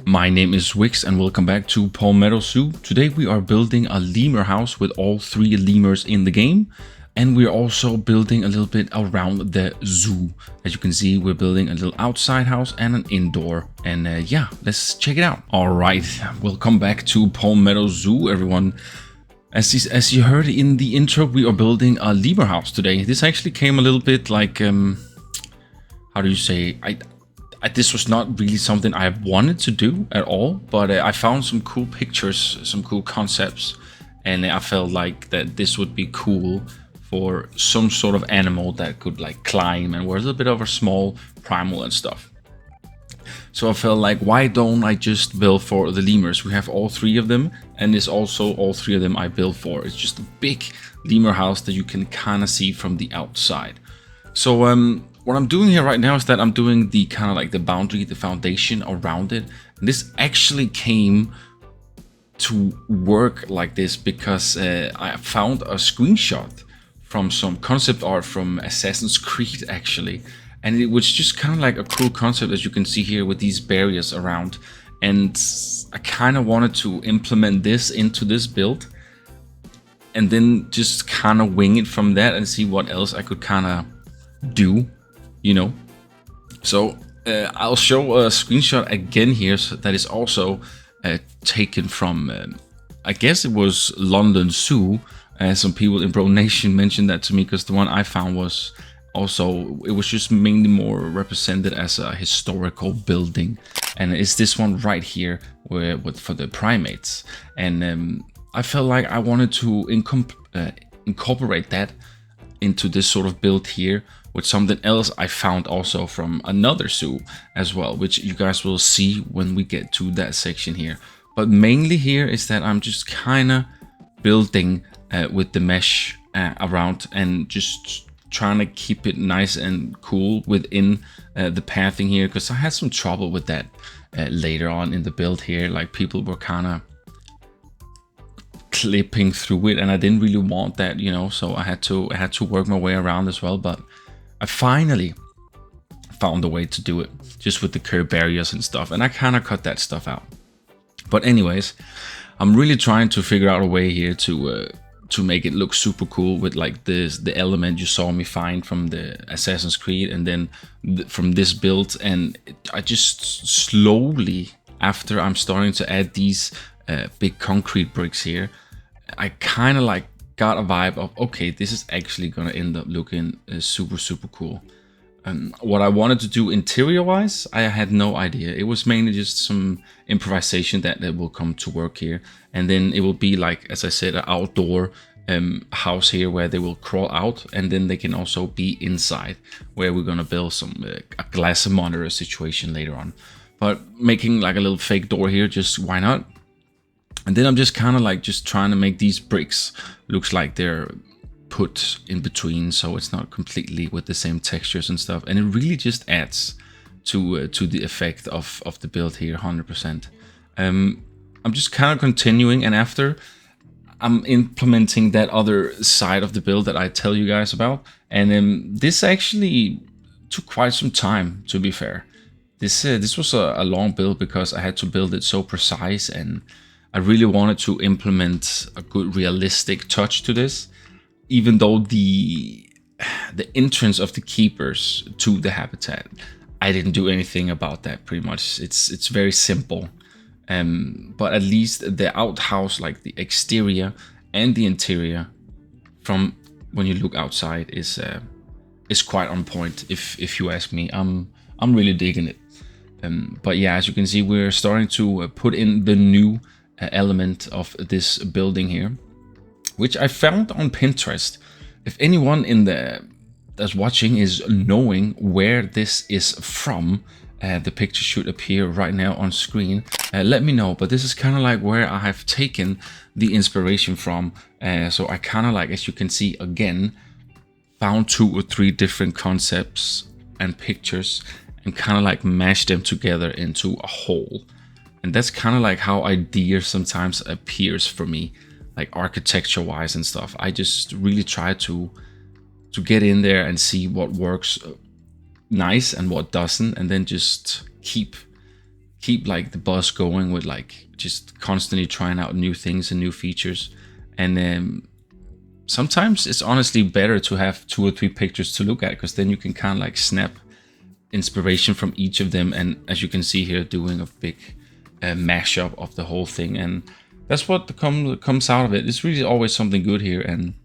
My name is Wikz and welcome back to Palmetto Zoo. Today we are building a lemur house with all 3 lemurs in the game. And we're also building a little bit around the zoo. As you can see, we're building a little outside house and an indoor. And yeah, let's check it out. All right, welcome back to Palmetto Zoo, everyone. As you heard in the intro, we are building a lemur house today. This actually came a little bit like, how do you say? This was not really something I wanted to do at all, but I found some cool pictures, some cool concepts, and I felt like that this would be cool for some sort of animal that could like climb and were a little bit of a small primal and stuff. So I felt like, why don't I just build for the lemurs? We have all 3 of them, and it's also all 3 of them I built for. It's just a big lemur house that you can kind of see from the outside. So what I'm doing here right now is that I'm doing the kind of like the boundary, the foundation around it. And this actually came to work like this because I found a screenshot from some concept art from Assassin's Creed actually. And it was just kind of like a cool concept, as you can see here, with these barriers around. And I kind of wanted to implement this into this build and then just kind of wing it from that and see what else I could kind of do, you know. So I'll show a screenshot again here, so that is also taken from I guess it was London Zoo. Some people in Bro Nation mentioned that to me, because the one I found was also, it was just mainly more represented as a historical building, and it's this one right here for the primates. And I felt like I wanted to incorporate that into this sort of build here with something else I found also from another zoo as well, which you guys will see when we get to that section here. But mainly here is that I'm just kind of building with the mesh around and just trying to keep it nice and cool within the pathing here, because I had some trouble with that later on in the build here. Like, people were kind of clipping through it, and I didn't really want that, you know. So I had to work my way around as well. But I finally found a way to do it, just with the curb barriers and stuff, and I kind of cut that stuff out. But anyways, I'm really trying to figure out a way here to make it look super cool with like the element you saw me find from the Assassin's Creed, and then from this build. And I just slowly, after I'm starting to add these big concrete bricks here, I kind of like got a vibe of, okay, this is actually gonna end up looking super cool. What I wanted to do interior wise, I had no idea. It was mainly just some improvisation that will come to work here. And then it will be like, as I said, an outdoor house here where they will crawl out, and then they can also be inside, where we're gonna build some a glass monitor situation later on. But making like a little fake door here, just why not? And then I'm just kind of like just trying to make these bricks looks like they're put in between, so it's not completely with the same textures and stuff, and it really just adds to the effect of the build here 100%. I'm just kind of continuing, and after I'm implementing that other side of the build that I tell you guys about. And this actually took quite some time, to be fair. This was a long build because I had to build it so precise, and I really wanted to implement a good realistic touch to this. Even though the entrance of the keepers to the habitat, I didn't do anything about that pretty much. It's very simple. But at least the outhouse, like the exterior and the interior, from when you look outside, is quite on point, if you ask me. I'm really digging it. But yeah, as you can see, we're starting to put in the new element of this building here, which I found on Pinterest. If anyone that's watching is knowing where this is from, the picture should appear right now on screen. Let me know. But this is kind of like where I have taken the inspiration from. So I kind of like, as you can see again, found 2 or 3 different concepts and pictures and kind of like mashed them together into a whole. And that's kind of like how ideas sometimes appears for me, like architecture wise and stuff. I just really try to get in there and see what works nice and what doesn't, and then just keep keep like the buzz going with like just constantly trying out new things and new features. And sometimes it's honestly better to have 2 or 3 pictures to look at, because then you can kind of like snap inspiration from each of them. And as you can see here, doing a big mashup of the whole thing, and that's what comes out of it. It's really always something good here. And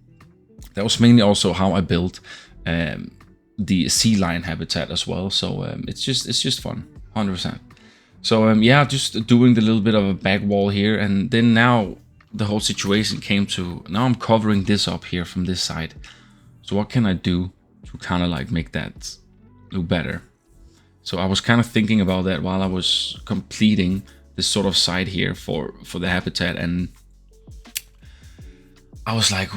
that was mainly also how I built the sea lion habitat as well. So it's just fun, 100%. So yeah, just doing the little bit of a back wall here, and then now the whole situation came to, now I'm covering this up here from this side. So what can I do to kind of like make that look better? So I was kind of thinking about that while I was completing this sort of side here for the habitat, and I was like,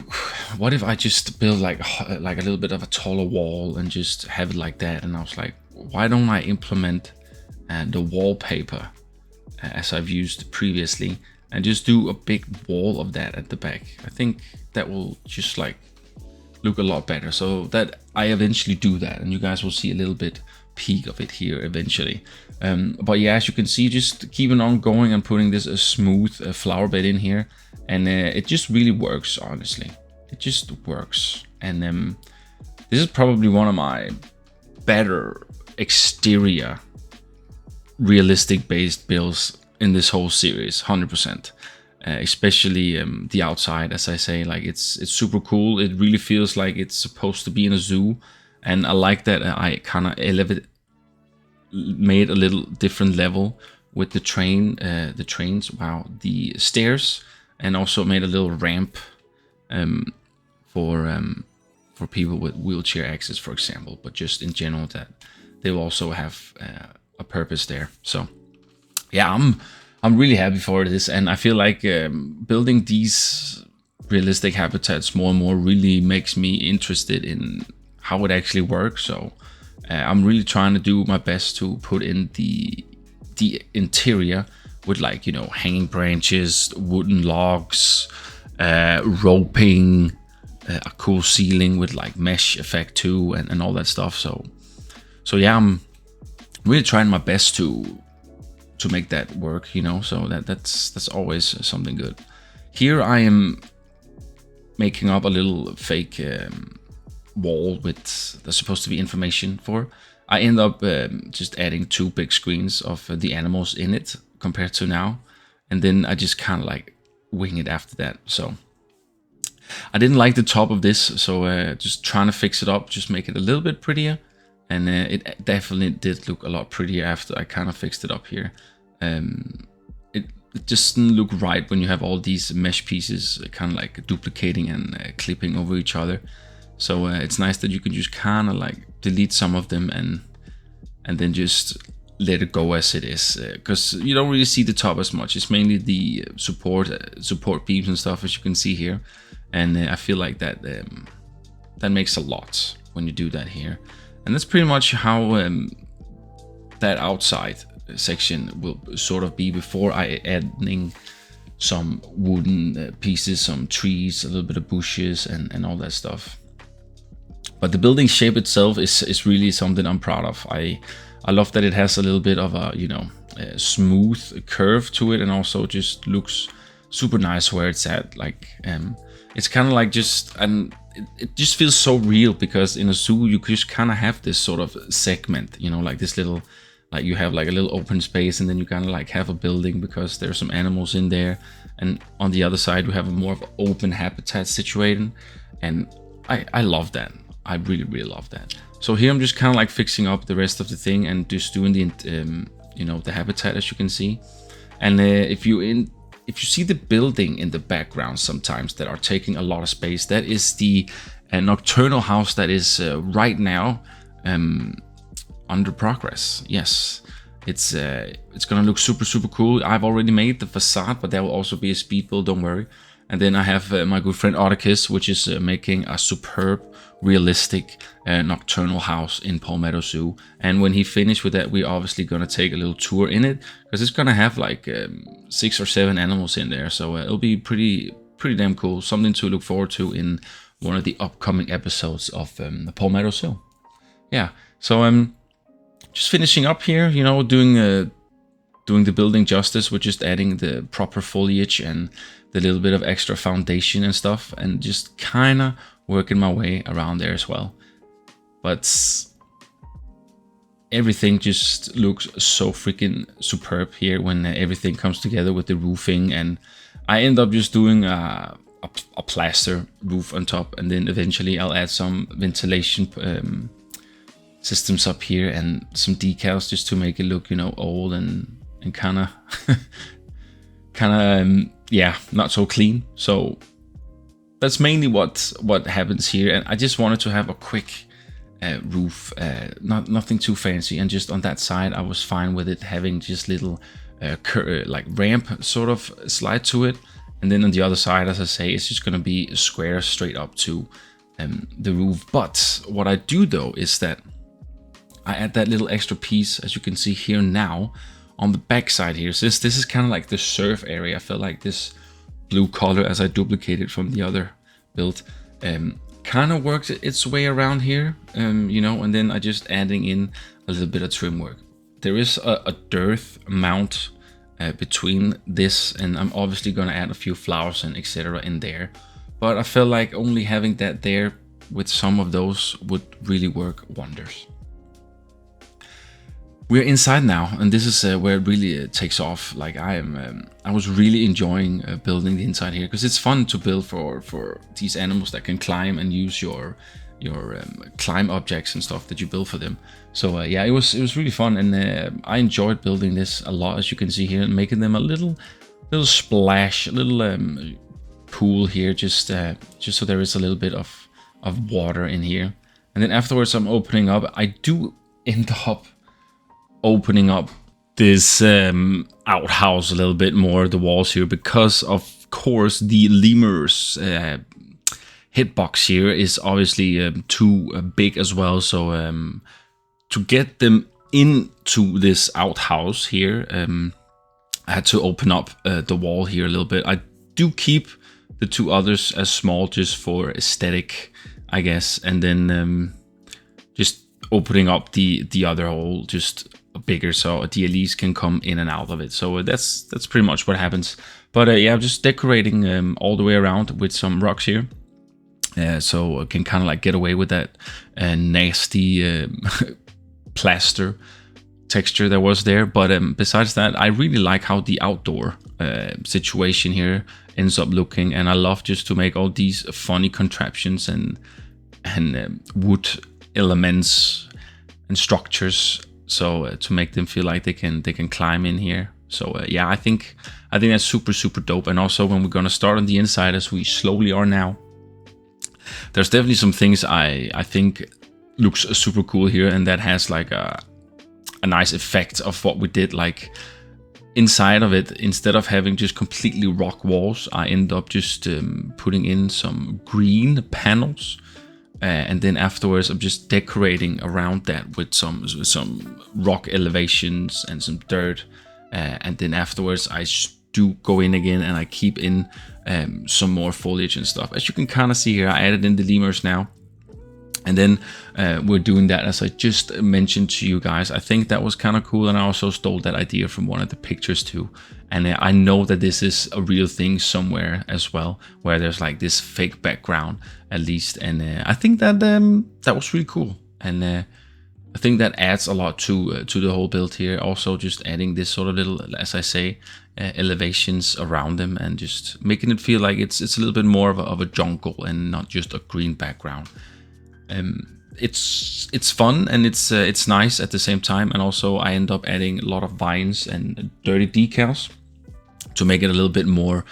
what if I just build like a little bit of a taller wall and just have it like that? And I was like, why don't I implement the wallpaper as I've used previously, and just do a big wall of that at the back? I think that will just like look a lot better. So that I eventually do that, and you guys will see a little bit peak of it here eventually. But yeah, as you can see, just keeping on going and putting this smooth flower bed in here, and it just really works. Honestly, it just works. And this is probably one of my better exterior realistic based builds in this whole series, 100%. Especially the outside, as I say, like it's super cool. It really feels like it's supposed to be in a zoo, and I like that I kind of made a little different level with the stairs, and also made a little ramp for people with wheelchair access, for example. But just in general, that they will also have a purpose there. So yeah, I'm really happy for this, and I feel like building these realistic habitats more and more really makes me interested in how it actually works. So I'm really trying to do my best to put in the interior with, like, you know, hanging branches, wooden logs, roping, a cool ceiling with like mesh effect too, and all that stuff. So yeah, I'm really trying my best to make that work, you know. So that's always something good. Here I am making up a little fake wall with that's supposed to be information for. I end up just adding 2 big screens of the animals in it compared to now, and then I just kind of like wing it after that. So I didn't like the top of this, so just trying to fix it up, just make it a little bit prettier. And it definitely did look a lot prettier after I kind of fixed it up here. It just didn't look right when you have all these mesh pieces kind of like duplicating and clipping over each other. So it's nice that you can just kind of like delete some of them and then just let it go as it is, because you don't really see the top as much. It's mainly the support beams and stuff, as you can see here. And I feel like that that makes a lot when you do that here. And that's pretty much how that outside section will sort of be before I adding some wooden pieces, some trees, a little bit of bushes, and all that stuff. But the building shape itself is really something I'm proud of. I love that it has a little bit of a, you know, a smooth curve to it, and also just looks super nice where it's at. Like it's kind of like just, and it just feels so real, because in a zoo you just kind of have this sort of segment, you know, like this little, like you have like a little open space, and then you kind of like have a building because there's some animals in there, and on the other side we have a more of an open habitat situated, and I love that. I really love that. So here I'm just kind of like fixing up the rest of the thing and just doing the you know, the habitat, as you can see. And if you see the building in the background sometimes that are taking a lot of space, that is the nocturnal house that is right now under progress. Yes, it's gonna look super cool. I've already made the facade, but there will also be a speed build, don't worry. And then I have my good friend Otacus, which is making a superb, realistic nocturnal house in Palmetto Zoo. And when he finished with that, we're obviously gonna take a little tour in it, because it's gonna have like 6 or 7 animals in there. So it'll be pretty damn cool. Something to look forward to in one of the upcoming episodes of the Palmetto Zoo. Yeah. So I'm just finishing up here, you know, doing doing the building justice with just adding the proper foliage and the little bit of extra foundation and stuff, and just kind of working my way around there as well. But everything just looks so freaking superb here when everything comes together with the roofing, and I end up just doing a plaster roof on top, and then eventually I'll add some ventilation systems up here and some decals just to make it look, you know, old and kind of yeah, not so clean. So that's mainly what happens here, and I just wanted to have a quick roof, nothing too fancy, and just on that side I was fine with it having just little like ramp sort of slide to it, and then on the other side, as I say, it's just gonna be square straight up to the roof. But what I do though is that I add that little extra piece, as you can see here now, on the back side here. So this is kind of like the surf area. I felt like this blue color, as I duplicated from the other build, kind of works its way around here, you know, and then I just adding in a little bit of trim work. There is a dearth amount between this, and I'm obviously going to add a few flowers and etc. in there, but I felt like only having that there with some of those would really work wonders. We're inside now, and this is where it really takes off. Like I was really enjoying building the inside here, because it's fun to build for these animals that can climb and use your climb objects and stuff that you build for them. So yeah, it was really fun, and I enjoyed building this a lot, as you can see here, and making them a little splash, a little pool here, just so there is a little bit of water in here. And then afterwards, I'm opening up. I do end up opening up this outhouse a little bit more, the walls here, because of course the lemur's hitbox here is obviously too big as well. So to get them into this outhouse here, I had to open up the wall here a little bit. I do keep the two others as small just for aesthetic, I guess, and then just opening up the other hole just bigger, so the elise can come in and out of it. So that's pretty much what happens. But yeah, I'm just decorating all the way around with some rocks here, so I can kind of like get away with that nasty plaster texture that was there. But besides that, I really like how the outdoor situation here ends up looking, and I love just to make all these funny contraptions and wood elements and structures, so to make them feel like they can climb in here. So yeah, I think that's super dope. And also, when we're gonna start on the inside, as we slowly are now, there's definitely some things I think looks super cool here, and that has like a nice effect of what we did. Like inside of it, instead of having just completely rock walls, I end up just putting in some green panels. And then afterwards, I'm just decorating around that with some rock elevations and some dirt. And then afterwards, I do go in again and I keep in some more foliage and stuff. As you can kind of see here, I added in the lemurs now. And then we're doing that, as I just mentioned to you guys. I think that was kind of cool, and I also stole that idea from one of the pictures too. And I know that this is a real thing somewhere as well, where there's like this fake background at least. And I think that that was really cool, and I think that adds a lot to the whole build here. Also, just adding this sort of little, as I say, elevations around them, and just making it feel like it's a little bit more of a jungle and not just a green background. It's fun, and it's nice at the same time. And also, I end up adding a lot of vines and dirty decals to make it a little bit more,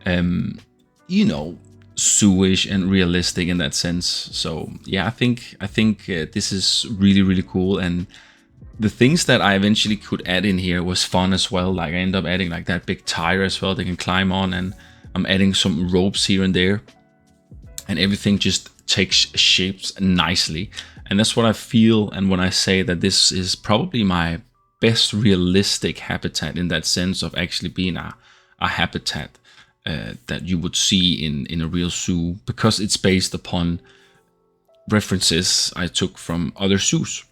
you know, zoo-ish and realistic in that sense. So yeah, I think this is really cool. And the things that I eventually could add in here was fun as well. Like I end up adding like that big tire as well they can climb on, and I'm adding some ropes here and there, and everything just takes shapes nicely. And that's what I feel, and when I say that this is probably my best realistic habitat, in that sense of actually being a habitat that you would see in a real zoo, because it's based upon references I took from other zoos.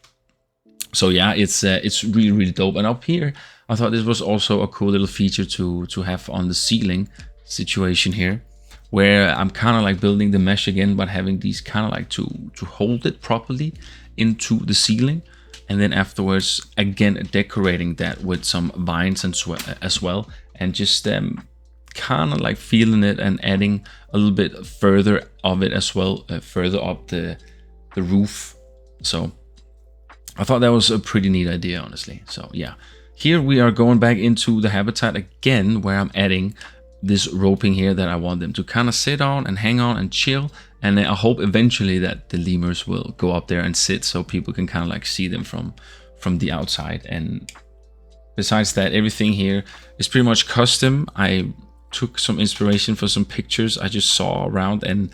So yeah, it's really dope. And up here I thought this was also a cool little feature to have on the ceiling situation here, where I'm kind of like building the mesh again, but having these kind of like to hold it properly into the ceiling, and then afterwards again decorating that with some vines and as well, and just kind of like feeling it and adding a little bit further of it as well, further up the roof. So I thought that was a pretty neat idea, honestly. So yeah, here we are going back into the habitat again, where I'm adding this roping here that I want them to kind of sit on and hang on and chill. And I hope eventually that the lemurs will go up there and sit, so people can kind of like see them from the outside. And besides that, everything here is pretty much custom. I took some inspiration for some pictures I just saw around, and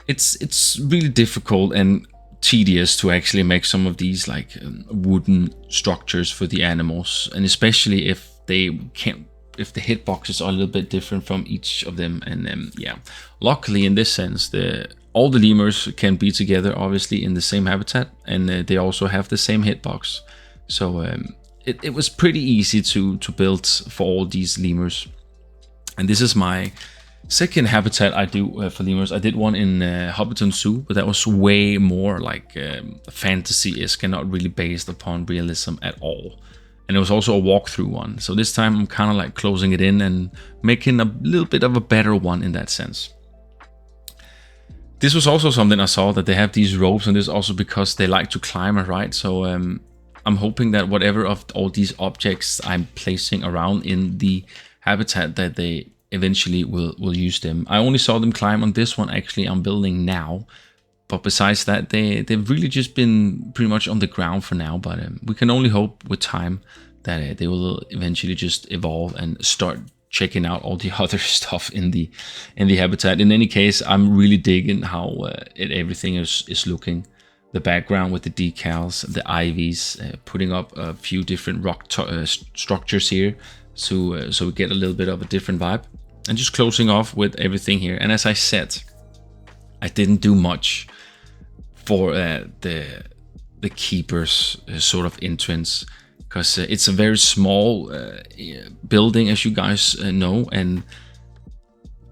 it's really difficult and tedious to actually make some of these like wooden structures for the animals, and especially if the hitboxes are a little bit different from each of them. And yeah, luckily in this sense, all the lemurs can be together, obviously in the same habitat, and they also have the same hitbox. So it was pretty easy to build for all these lemurs. And this is my second habitat I do for lemurs. I did one in Hobbiton Zoo, but that was way more like fantasy-esque and not really based upon realism at all. And it was also a walkthrough one. So this time I'm kind of like closing it in and making a little bit of a better one in that sense. This was also something I saw, that they have these ropes, and this is also because they like to climb, right? So I'm hoping that whatever of all these objects I'm placing around in the habitat, that they eventually will use them. I only saw them climb on this one actually I'm building now, but besides that they've really just been pretty much on the ground for now. But we can only hope with time that they will eventually just evolve and start checking out all the other stuff in the habitat. In any case, I'm really digging how everything is looking. The background with the decals, the ivies, putting up a few different rock structures here, so we get a little bit of a different vibe, and just closing off with everything here. And as I said, I didn't do much for the keeper's sort of entrance, because it's a very small building, as you guys know, and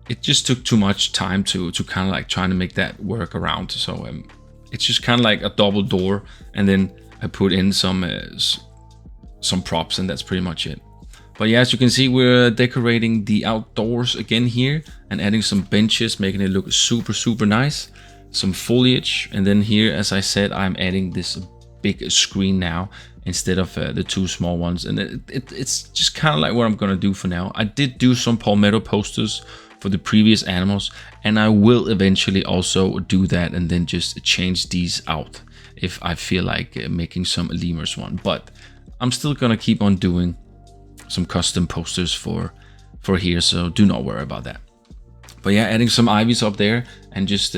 it just took too much time to kind of like trying to make that work around. So it's just kind of like a double door, and then I put in some props, and that's pretty much it. But yeah, as you can see, we're decorating the outdoors again here and adding some benches, making it look super nice. Some foliage, and then here, as I said, I'm adding this big screen now instead of the two small ones, and it's just kind of like what I'm gonna do for now. I did do some Palmetto posters for the previous animals, and I will eventually also do that and then just change these out if I feel like making some lemurs one. But I'm still gonna keep on doing some custom posters for here, so do not worry about that. But yeah, adding some ivies up there and just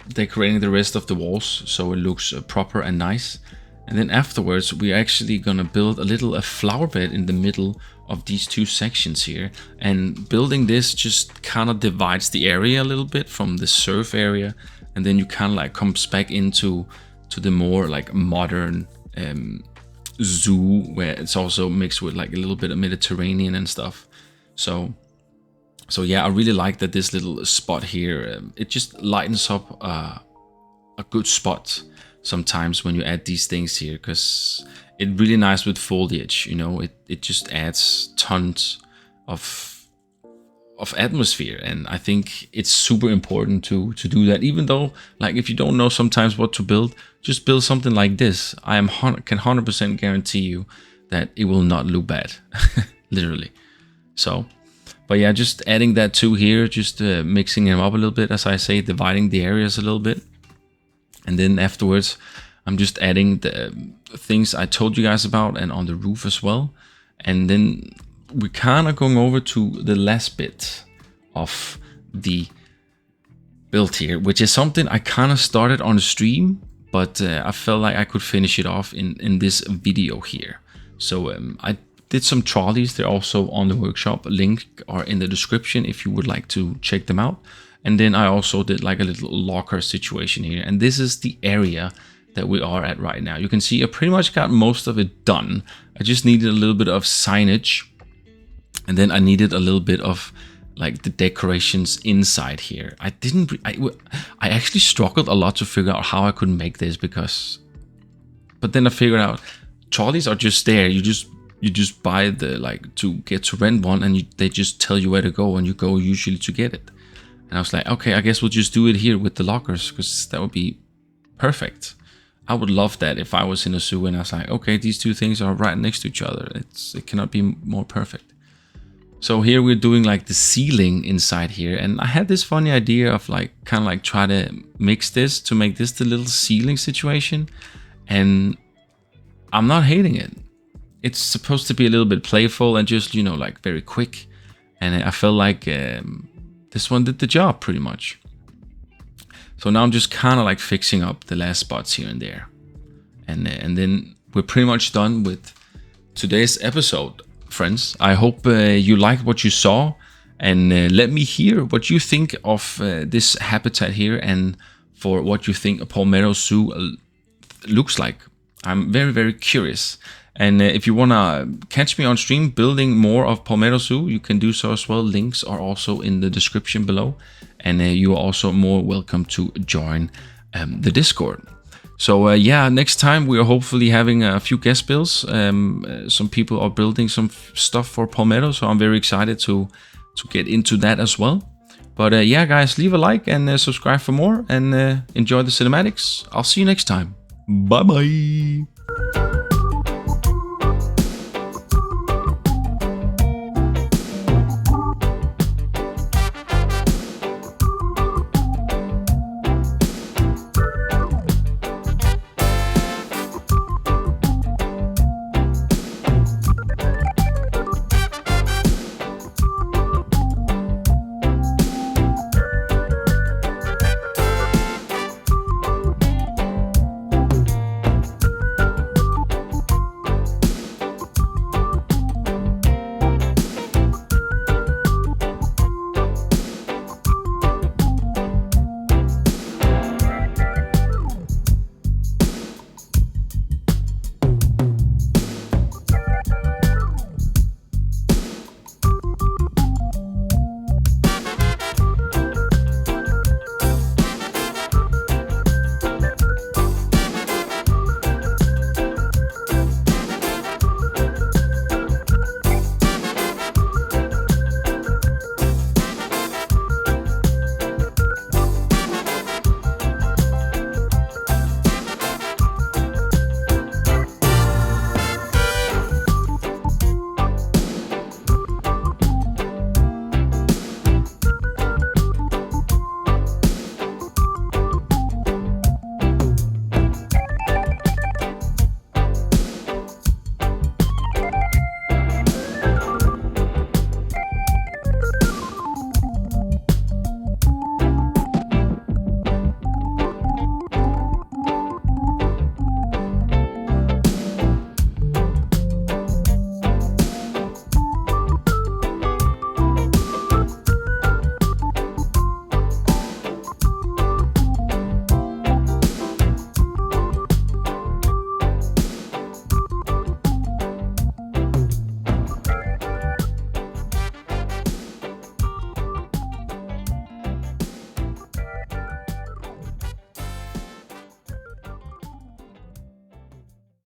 decorating the rest of the walls so it looks proper and nice. And then afterwards, we're actually gonna build a flower bed in the middle of these two sections here. And building this just kind of divides the area a little bit from the surf area, and then you kind of like comes back into the more like modern zoo, where it's also mixed with like a little bit of Mediterranean and stuff. So yeah, I really like that this little spot here, it just lightens up a good spot sometimes when you add these things here, because it's really nice with foliage, you know, it just adds tons of atmosphere. And I think it's super important to do that, even though like if you don't know sometimes what to build, just build something like this. I can 100% guarantee you that it will not look bad. Literally. So but yeah, just adding that too here, just mixing them up a little bit, as I say, dividing the areas a little bit. And then afterwards, I'm just adding the things I told you guys about, and on the roof as well. And then we're kind of going over to the last bit of the build here, which is something I kind of started on the stream, but I felt like I could finish it off in this video here. So I did some trolleys. They're also on the workshop. Link are in the description if you would like to check them out. And then I also did like a little locker situation here. And this is the area that we are at right now. You can see I pretty much got most of it done. I just needed a little bit of signage, and then I needed a little bit of like the decorations inside here. I actually struggled a lot to figure out how I could make this, but then I figured out trolleys are just there. You just buy the, like, to get to rent one, and they just tell you where to go, and you go usually to get it. And I was like, okay, I guess we'll just do it here with the lockers, because that would be perfect. I would love that if I was in a zoo and I was like, okay, these two things are right next to each other. It cannot be more perfect. So here we're doing like the ceiling inside here, and I had this funny idea of like kind of like try to mix this to make this the little ceiling situation, and I'm not hating it. It's supposed to be a little bit playful and just, you know, like very quick, and I felt like this one did the job pretty much. So now I'm just kind of like fixing up the last spots here and there, and then we're pretty much done with today's episode. Friends, I hope you liked what you saw, and let me hear what you think of this habitat here, and for what you think a Palmetto Zoo looks like. I'm very, very curious. And if you want to catch me on stream building more of Palmetto Zoo, you can do so as well. Links are also in the description below, and you are also more welcome to join the Discord. So yeah, next time we are hopefully having a few guest builds. Some people are building some stuff for Palmetto, so I'm very excited to get into that as well. But yeah, guys, leave a like and subscribe for more, and enjoy the cinematics. I'll see you next time. Bye bye.